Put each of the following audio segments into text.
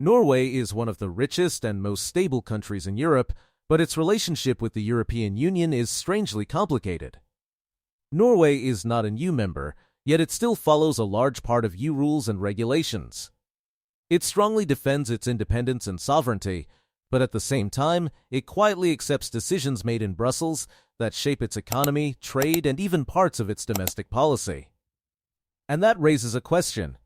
Norway is one of the richest and most stable countries in Europe, but its relationship with the European Union is strangely complicated. Norway is not an EU member, yet it still follows a large part of EU rules and regulations. It strongly defends its independence and sovereignty, but at the same time, it quietly accepts decisions made in Brussels that shape its economy, trade, and even parts of its domestic policy. And that raises a question.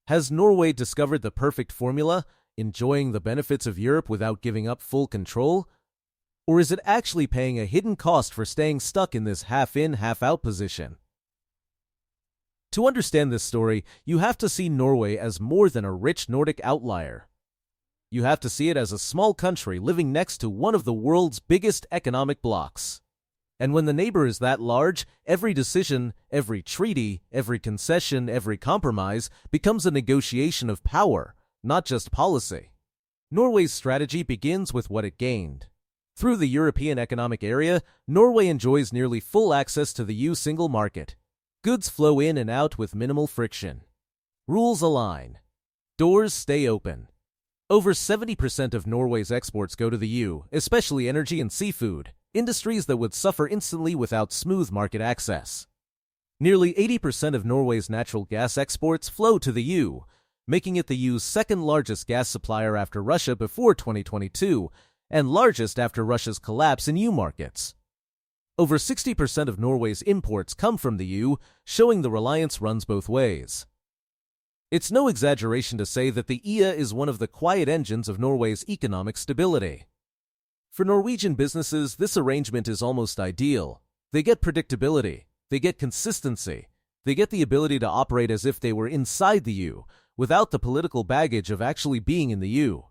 Has Norway discovered the perfect formula, enjoying the benefits of Europe without giving up full control? Or is it actually paying a hidden cost for staying stuck in this half-in, half-out position? To understand this story, you have to see Norway as more than a rich Nordic outlier. You have to see it as a small country living next to one of the world's biggest economic blocs. And when the neighbor is that large, every decision, every treaty, every concession, every compromise becomes a negotiation of power, not just policy. Norway's strategy begins with what it gained. Through the European Economic Area, Norway enjoys nearly full access to the EU single market. Goods flow in and out with minimal friction. Rules align. Doors stay open. Over 70% of Norway's exports go to the EU, especially energy and seafood, industries that would suffer instantly without smooth market access. Nearly 80% of Norway's natural gas exports flow to the EU, making it the EU's second largest gas supplier after Russia before 2022, and largest after Russia's collapse in EU markets. Over 60% of Norway's imports come from the EU, showing the reliance runs both ways. It's no exaggeration to say that the EEA is one of the quiet engines of Norway's economic stability. For Norwegian businesses, this arrangement is almost ideal. They get predictability, they get consistency, they get the ability to operate as if they were inside the EU, without the political baggage of actually being in the EU.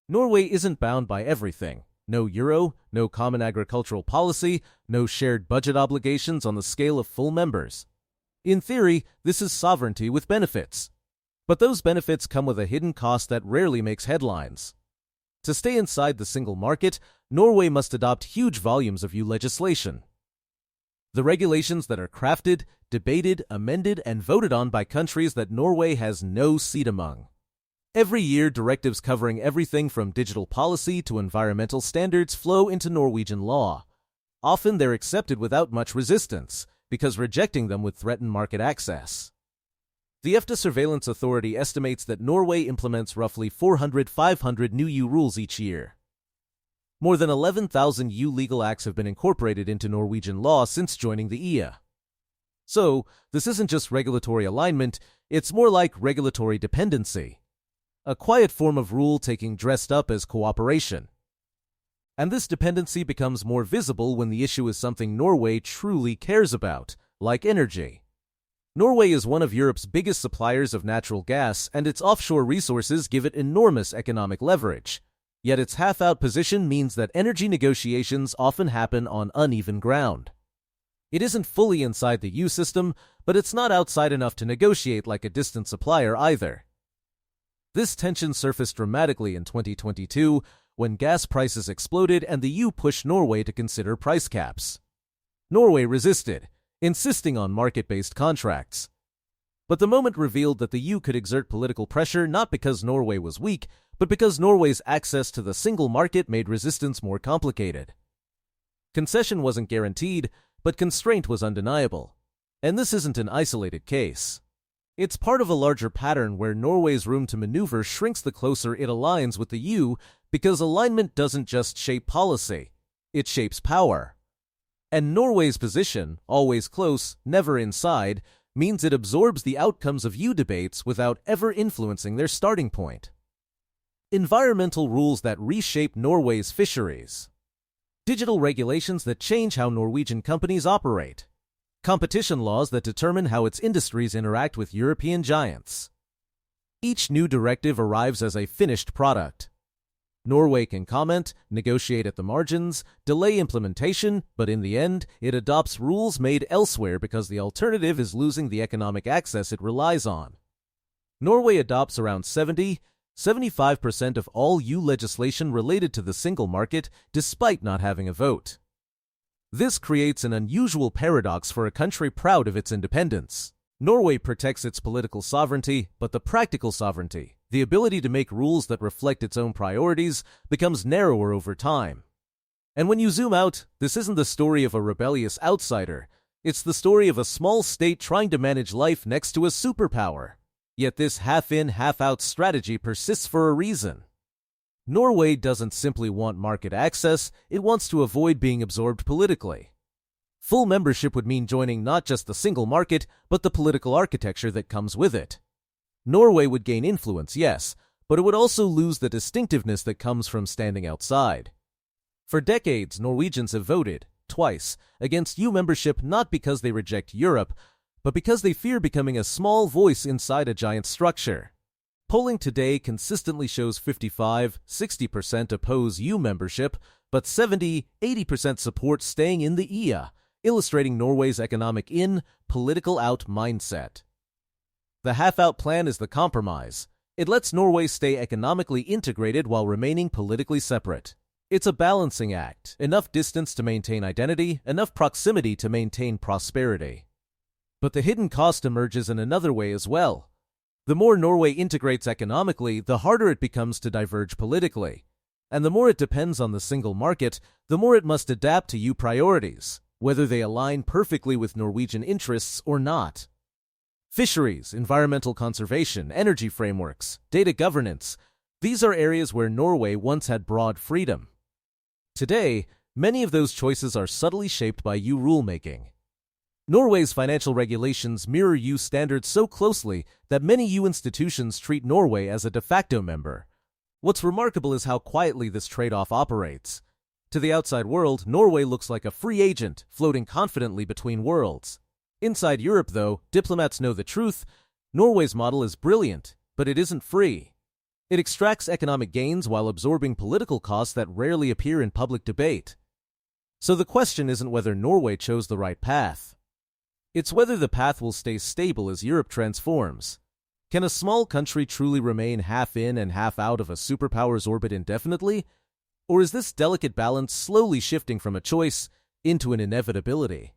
Norway isn't bound by everything. No euro, no common agricultural policy, no shared budget obligations on the scale of full members. In theory, this is sovereignty with benefits. But those benefits come with a hidden cost that rarely makes headlines. To stay inside the single market, Norway must adopt huge volumes of EU legislation. The regulations that are crafted, debated, amended, and voted on by countries that Norway has no seat among. Every year, directives covering everything from digital policy to environmental standards flow into Norwegian law. Often they're accepted without much resistance, because rejecting them would threaten market access. The EFTA Surveillance Authority estimates that Norway implements roughly 400–500 new EU rules each year. More than 11,000 EU legal acts have been incorporated into Norwegian law since joining the EEA. So, this isn't just regulatory alignment, it's more like regulatory dependency. A quiet form of rule-taking dressed up as cooperation. And this dependency becomes more visible when the issue is something Norway truly cares about, like energy. Norway is one of Europe's biggest suppliers of natural gas, and its offshore resources give it enormous economic leverage. Yet its half-out position means that energy negotiations often happen on uneven ground. It isn't fully inside the EU system, but it's not outside enough to negotiate like a distant supplier either. This tension surfaced dramatically in 2022 when gas prices exploded and the EU pushed Norway to consider price caps. Norway resisted, insisting on market-based contracts. But the moment revealed that the EU could exert political pressure not because Norway was weak, but because Norway's access to the single market made resistance more complicated. Concession wasn't guaranteed, but constraint was undeniable. And this isn't an isolated case. It's part of a larger pattern where Norway's room to maneuver shrinks the closer it aligns with the EU, because alignment doesn't just shape policy, it shapes power. And Norway's position, always close, never inside, means it absorbs the outcomes of EU debates without ever influencing their starting point. Environmental rules that reshape Norway's fisheries. Digital regulations that change how Norwegian companies operate. Competition laws that determine how its industries interact with European giants. Each new directive arrives as a finished product. Norway can comment, negotiate at the margins, delay implementation, but in the end, it adopts rules made elsewhere because the alternative is losing the economic access it relies on. Norway adopts around 70–75% of all EU legislation related to the single market, despite not having a vote. This creates an unusual paradox for a country proud of its independence. Norway protects its political sovereignty, but the practical sovereignty, the ability to make rules that reflect its own priorities becomes narrower over time. And when you zoom out, this isn't the story of a rebellious outsider. It's the story of a small state trying to manage life next to a superpower. Yet this half-in, half-out strategy persists for a reason. Norway doesn't simply want market access, it wants to avoid being absorbed politically. Full membership would mean joining not just the single market, but the political architecture that comes with it. Norway would gain influence, yes, but it would also lose the distinctiveness that comes from standing outside. For decades, Norwegians have voted, twice, against EU membership not because they reject Europe, but because they fear becoming a small voice inside a giant structure. Polling today consistently shows 55–60% oppose EU membership, but 70–80% support staying in the EEA, illustrating Norway's economic in, political out mindset. The half-out plan is the compromise. It lets Norway stay economically integrated while remaining politically separate. It's a balancing act, enough distance to maintain identity, enough proximity to maintain prosperity. But the hidden cost emerges in another way as well. The more Norway integrates economically, the harder it becomes to diverge politically. And the more it depends on the single market, the more it must adapt to EU priorities, whether they align perfectly with Norwegian interests or not. Fisheries, environmental conservation, energy frameworks, data governance, these are areas where Norway once had broad freedom. Today, many of those choices are subtly shaped by EU rulemaking. Norway's financial regulations mirror EU standards so closely that many EU institutions treat Norway as a de facto member. What's remarkable is how quietly this trade-off operates. To the outside world, Norway looks like a free agent, floating confidently between worlds. Inside Europe, though, diplomats know the truth. Norway's model is brilliant, but it isn't free. It extracts economic gains while absorbing political costs that rarely appear in public debate. So the question isn't whether Norway chose the right path. It's whether the path will stay stable as Europe transforms. Can a small country truly remain half in and half out of a superpower's orbit indefinitely? Or is this delicate balance slowly shifting from a choice into an inevitability?